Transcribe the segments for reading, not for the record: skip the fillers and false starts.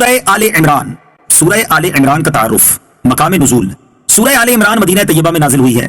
سورہ آل عمران. سورہ آل عمران کا تعارف. مقام نزول. سورہ آل عمران مدینہ طیبہ میں نازل ہوئی ہے.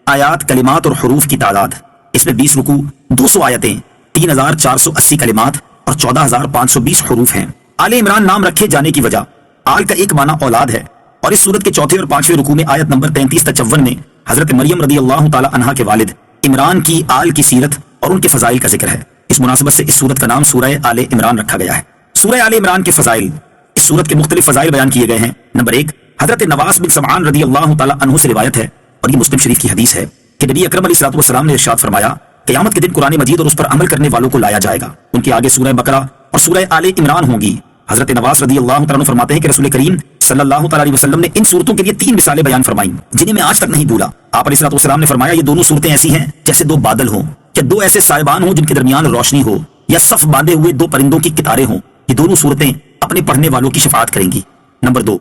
آیات، کلمات اور حروف کی تعداد. اس میں 20 رکوع، 200 آیتیں، 3480 کلمات اور 14520 حروف ہیں. آل عمران نام رکھے جانے کی وجہ، آل کا ایک معنی اولاد ہے، اور اس سورت کے چوتھے اور پانچویں رکوع میں آیت نمبر 33 تا 54 میں حضرت مریم رضی اللہ تعالی عنہا کے والد عمران کی آل کی سیرت اور ان کے فضائل کا ذکر ہے. اس مناسبت سے اس سورت کا نام سورہ آل عمران رکھا گیا ہے. سورہ آل عمران کے فضائل. اس سورت کے مختلف فضائل بیان کیے گئے ہیں. نمبر 1، حضرت نواس بن سمعان رضی اللہ تعالی عنہ سے روایت ہے، اور یہ مسلم شریف کی حدیث ہے، کہ نبی اکرم علیہ الصلوۃ والسلام نے ارشاد فرمایا، قیامت کے دن قرآن مجید اور اس پر عمل کرنے والوں کو لایا جائے گا. ان کے آگے سورہ بقرہ اور سورہ آل عمران ہوں گی. حضرت نواس رضی اللہ تعالیٰ عنہ فرماتے ہیں کہ رسول کریم صلی اللہ تعالیٰ علیہ وسلم نے ان صورتوں کے لیے 3 مثالیں بیان فرمائیں جنہیں میں آج تک نہیں بھولا. آپ علیہ الصلوۃ والسلام نے فرمایا، یہ دونوں صورتیں ایسی ہیں جیسے 2 بادل ہوں، یا 2 ایسے سائبان ہوں جن کے درمیان روشنی ہو، یا صف باندھے ہوئے 2 پرندوں کی قطاریں ہوں. یہ دونوں صورتیں اپنے پڑھنے والوں کی شفاعت کریں گی. نمبر 2،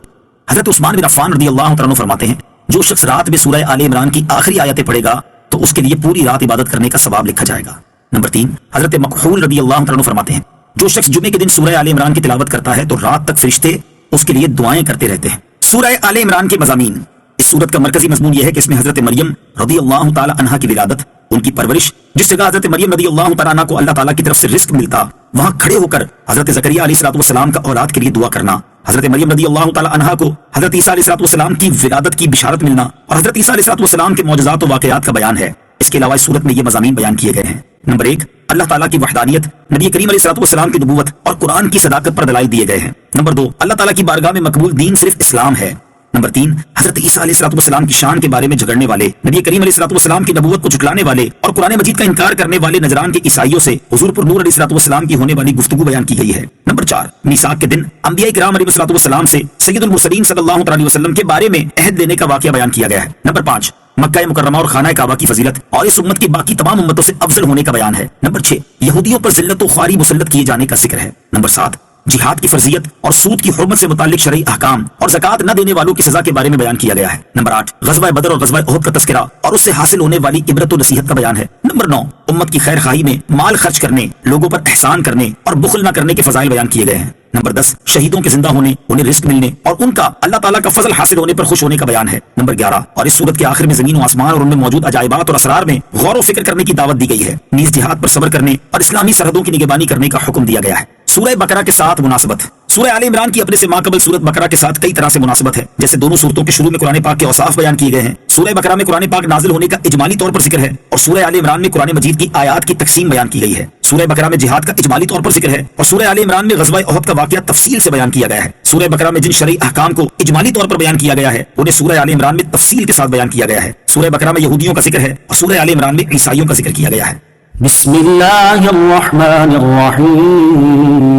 حضرت عثمان بن عفان رضی اللہ تعالیٰ عنہ فرماتے ہیں، جو شخص رات میں سورہ آل عمران کی آخری آیتیں پڑھے گا تو اس کے لیے پوری رات عبادت کرنے کا ثواب لکھا جائے گا. نمبر 3، حضرت مکحول رضی اللہ تعالیٰ عنہ فرماتے ہیں، جو شخص جمعے کے دن سورہ آل عمران کی تلاوت کرتا ہے تو رات تک فرشتے اس کے لیے دعائیں کرتے رہتے ہیں. سورہ آل عمران کے مضامین. اس سورت کا مرکزی مضمون یہ ہے کہ اس میں حضرت مریم رضی اللہ تعالی عنہا کی ولادت، ان کی پرورش، جس جگہ حضرت مریم رضی اللہ تعالی عنہ کو اللہ تعالیٰ کی طرف سے رزق ملتا، وہاں کھڑے ہو کر حضرت زکریا علیہ الصلوۃ والسلام کا اولاد کے لیے دعا کرنا، حضرت مریم رضی اللہ تعالی عنہا کو حضرت عیسیٰ علیہ الصلوۃ والسلام کی ولادت کی بشارت ملنا، اور حضرت عیسیٰ علیہ الصلوۃ والسلام کے معجزات و واقعات کا بیان ہے. اس کے علاوہ اس سورت میں یہ مضامین بیان کیے گئے ہیں. نمبر 1، اللہ تعالیٰ کی وحدانیت، نبی کریم علیہ الصلوۃ والسلام کی نبوت اور قرآن کی صداقت پر دلائل دیے گئے ہیں. نمبر 2، اللہ تعالیٰ کی بارگاہ میں مقبول دین صرف اسلام ہے. نمبر 3، حضرت عیسیٰ علیہ الصلوۃ والسلام کی شان کے بارے میں جھگڑنے والے، نبی کریم علیہ الصلوۃ والسلام کی نبوت کو جھٹلانے والے اور قرآن مجید کا انکار کرنے والے نجران کے عیسائیوں سے حضور پر نور علیہ الصلوۃ والسلام کی ہونے والی گفتگو بیان کی گئی ہے. نمبر 4، میثاق کے دن انبیاء کرام علیہ الصلوۃ والسلام سے سید المرسلین صلی اللہ علیہ وسلم کے بارے میں عہد لینے کا واقعہ بیان کیا گیا ہے. نمبر 5، مکہ مکرمہ اور خانہ کعبہ کی فضیلت اور اس امت کی باقی تمام امتوں سے افضل ہونے کا بیان ہے. نمبر 6، یہودیوں پر ذلت و خواری مسلط کیے جانے کا ذکر ہے. نمبر 7، جہاد کی فرضیت اور سود کی حرمت سے متعلق شرعی احکام اور زکوٰۃ نہ دینے والوں کی سزا کے بارے میں بیان کیا گیا ہے. نمبر 8، غزوہ بدر اور غزوہ احد کا تذکرہ اور اس سے حاصل ہونے والی عبرت و نصیحت کا بیان ہے. نمبر 9، امت کی خیر خواہی میں مال خرچ کرنے، لوگوں پر احسان کرنے اور بخل نہ کرنے کے فضائل بیان کیے گئے ہیں. نمبر 10، شہیدوں کے زندہ ہونے، انہیں رزق ملنے اور ان کا اللہ تعالیٰ کا فضل حاصل ہونے پر خوش ہونے کا بیان ہے. نمبر 11، اور اس سورت کے آخر میں زمین و آسمان اور ان میں موجود عجائبات اور اسرار میں غور و فکر کرنے کی دعوت دی گئی ہے. نیز جہاد پر صبر کرنے اور اسلامی سرحدوں کی نگہبانی کرنے کا حکم دیا گیا ہے. سورہ بقرہ کے ساتھ مناسبت. سورہ آل عمران کی اپنے سے ماقبل سورت بقرہ کے ساتھ کئی طرح سے مناسبت ہے. جیسے دونوں سورتوں کے شروع میں قرآن پاک کے اوصاف بیان کیے گئے ہیں. سورہ بقرہ میں قرآن پاک نازل ہونے کا اجمالی طور پر ذکر ہے، اور سورہ آل عمران میں قرآن مجید کی آیات کی تقسیم بیان کی گئی ہے. سورہ بقرہ میں جہاد کا اجمالی طور پر ذکر ہے، اور سورہ آل عمران میں غزوہ احد کا واقعہ تفصیل سے بیان کیا گیا ہے. سورہ بقرہ میں جن شرعی احکام کو اجمالی طور پر بیان کیا گیا ہے انہیں سورہ آل عمران میں تفصیل کے ساتھ بیان کیا گیا ہے. سورہ بقرہ میں یہودیوں کا ذکر ہے اور سورہ آل عمران میں عیسائیوں کا ذکر کیا گیا ہے. بسم اللہ الرحمن الرحیم.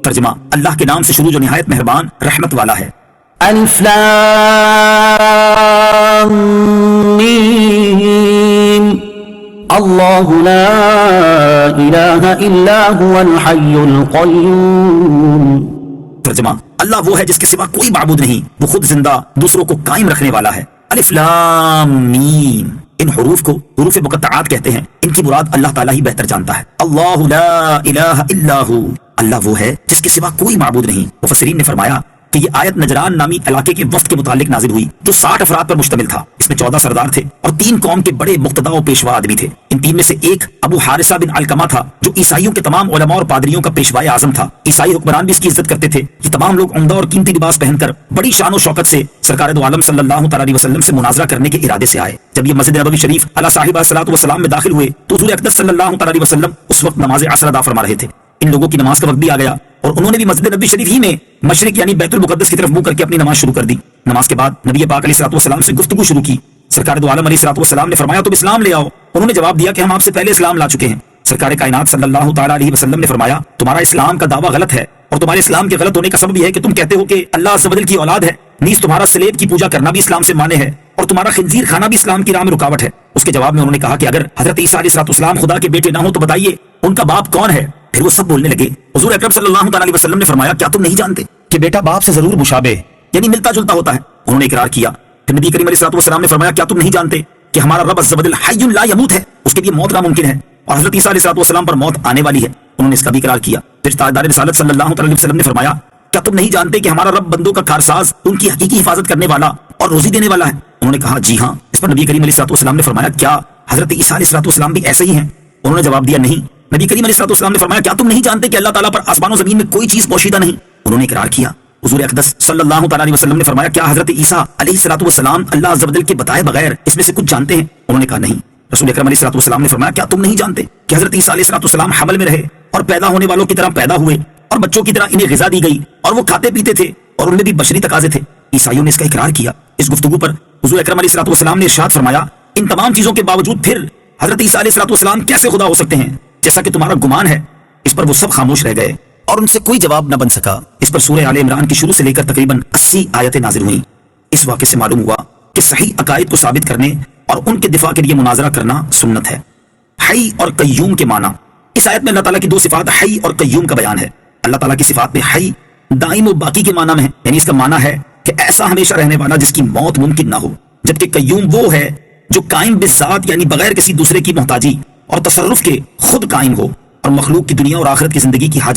ترجمہ: اللہ کے نام سے شروع جو نہایت مہربان رحمت والا ہے. الف لام میم. اللہ لا الہ الا هو الحی القیوم. ترجمہ: اللہ وہ ہے جس کے سوا کوئی معبود نہیں، وہ خود زندہ، دوسروں کو قائم رکھنے والا ہے. الف لام میم. ان حروف کو حروف مقطعات کہتے ہیں. ان کی مراد اللہ تعالیٰ ہی بہتر جانتا ہے. اللہ لا الہ الا ہو. اللہ وہ ہے جس کے سوا کوئی معبود نہیں. مفسرین نے فرمایا کہ یہ آیت نجران نامی علاقے کے وفد کے متعلق نازل ہوئی جو 60 افراد پر مشتمل تھا. اس میں 14 سردار تھے اور 3 قوم کے بڑے مقتدا و پیشوا آدمی تھے. ان 3 میں سے ایک ابو حارثہ بن علقمہ تھا جو عیسائیوں کے تمام علماء اور پادریوں کا پیشوائے اعظم تھا. عیسائی حکمران بھی اس کی عزت کرتے تھے. یہ تمام لوگ عمدہ اور قیمتی لباس پہن کر بڑی شان و شوکت سے سرکار دو عالم صلی اللہ تعالی علیہ وسلم سے مناظرہ کرنے کے ارادے سے آئے. جب یہ مسجد نبوی شریف علی صاحبہ الصلوۃ والسلام میں داخل ہوئے تو حضور اقدس صلی اللہ تعالی علیہ وسلم اس وقت نماز عصر ادا فرما رہے تھے. ان لوگوں کی نماز کا وقت بھی آ گیا اور انہوں نے بھی مسجد نبوی شریف ہی میں مشرق یعنی بیت المقدس کی طرف منہ کر کے اپنی نماز شروع کر دی. نماز کے بعد نبی پاک علیہ الصلوۃ والسلام سے گفتگو شروع کی. سرکار دو عالم علیہ الصلوۃ والسلام نے فرمایا تم اسلام لے آؤ. انہوں نے جواب دیا کہ ہم آپ سے پہلے اسلام لا چکے ہیں. سرکار کائنات صلی اللہ تعالی علیہ وسلم نے فرمایا تمہارا اسلام کا دعویٰ غلط ہے، اور تمہارے اسلام کے غلط ہونے کا سبب یہ ہے کہ تم کہتے ہو کہ اللہ عز و جل کی اولاد ہے. نیز تمہارا سلیب کی پوجا کرنا بھی اسلام سے مانے ہے، اور تمہارا خنزیر کھانا بھی اسلام کی راہ میں رکاوٹ ہے. اس کے جواب میں انہوں نے کہا کہ اگر حضرت عیسیٰ علیہ الصلوۃ والسلام خدا کے بیٹے نہ ہوں تو بتائیے ان کا باپ کون ہے. پھر وہ سب بولنے لگے. حضور اکرم صلی اللہ تعالی علیہ وسلم نے فرمایا کیا تم نہیں جانتے کہ بیٹا باپ سے ضرور مشابہ یعنی ملتا جلتا ہوتا ہے. انہوں نے اقرار کیا. پھر نبی کریم علیہ الصلوۃ والسلام نے فرمایا کیا تم نہیں جانتے کہ ہمارا رب عز و جل حی لا یموت ہے، اس کے لیے موت ناممکن ہے، اور حضرت عیسیٰ علیہ الصلوۃ والسلام پر موت آنے والی ہے. انہوں نے اس کا بھی اقرار کیا. پھر تاجدار رسالت صلی اللہ تعالی علیہ وسلم نے فرمایا کیا تم نہیں جانتے کہ ہمارا رب بندوں کا کارساز، ان کی حقیقی حفاظت کرنے والا اور روزی دینے والا ہے؟ انہوں نے کہا جی ہاں۔ اس پر نبی کریم علیہ الصلوۃ والسلام نے فرمایا کیا حضرت عیسیٰ علیہ الصلوۃ والسلام بھی ایسے ہی ہیں؟ انہوں نے جواب دیا نہیں۔ نبی کریم علیہ الصلوۃ والسلام نے فرمایا کیا تم نہیں جانتے کہ اللہ تعالیٰ پر آسمان و زمین میں کوئی چیز پوشیدہ نہیں؟ انہوں نے اقرار کیا۔ حضور اقدس صلی اللہ تعالیٰ علیہ وسلم نے فرمایا کیا حضرت عیسیٰ علیہ الصلوۃ والسلام اللہ عز و جل کے بتائے بغیر اس میں سے کچھ جانتے ہیں؟ انہوں نے کہا نہیں۔ رسول اکرم علیہ الصلوۃ والسلام نے فرمایا کیا تم نہیں جانتے کہ حضرت عیسیٰ علیہ الصلوۃ والسلام حمل میں رہے اور پیدا ہونے والوں کی طرح پیدا ہوئے اور بچوں کی طرح انہیں غذا دی گئی اور وہ کھاتے پیتے تھے اور ان میں بھی بشری تقاضے تھے؟ عیسائیوں نے اس کا اقرار کیا۔ اس گفتگو پر حضور اکرم علیہ الصلوۃ والسلام نے ارشاد فرمایا ان تمام چیزوں کے باوجود پھر حضرت عیسیٰ علیہ الصلوۃ والسلام کیسے خدا ہو سکتے ہیں جیسا کہ تمہارا گمان ہے؟ اس پر وہ سب خاموش رہ گئے اور ان سے کوئی جواب نہ بن سکا۔ اس پر سورہ آل عمران کی شروع سے لے کر تقریباً 80 آیتیں نازل ہوئیں۔ اس واقعے سے معلوم ہوا کہ صحیح عقائد کو ثابت کرنے اور ان کے دفاع کے لیے مناظرہ کرنا سنت ہے۔ حی اور قیوم کے معنی، اس آیت میں اللہ تعالیٰ کی دو صفات حی اور قیوم کا بیان ہے۔ اللہ تعالیٰ کی صفات میں حی دائم و باقی کے معنی میں ہے، یعنی اس کا معنی ہے کہ ایسا ہمیشہ رہنے والا جس کی موت ممکن نہ ہو، جبکہ قیوم وہ ہے جو قائم بالذات یعنی بغیر کسی دوسرے کی محتاجی اور تصرف کے خود قائم ہو اور مخلوق کی دنیا اور آخرت کی زندگی کی حاجت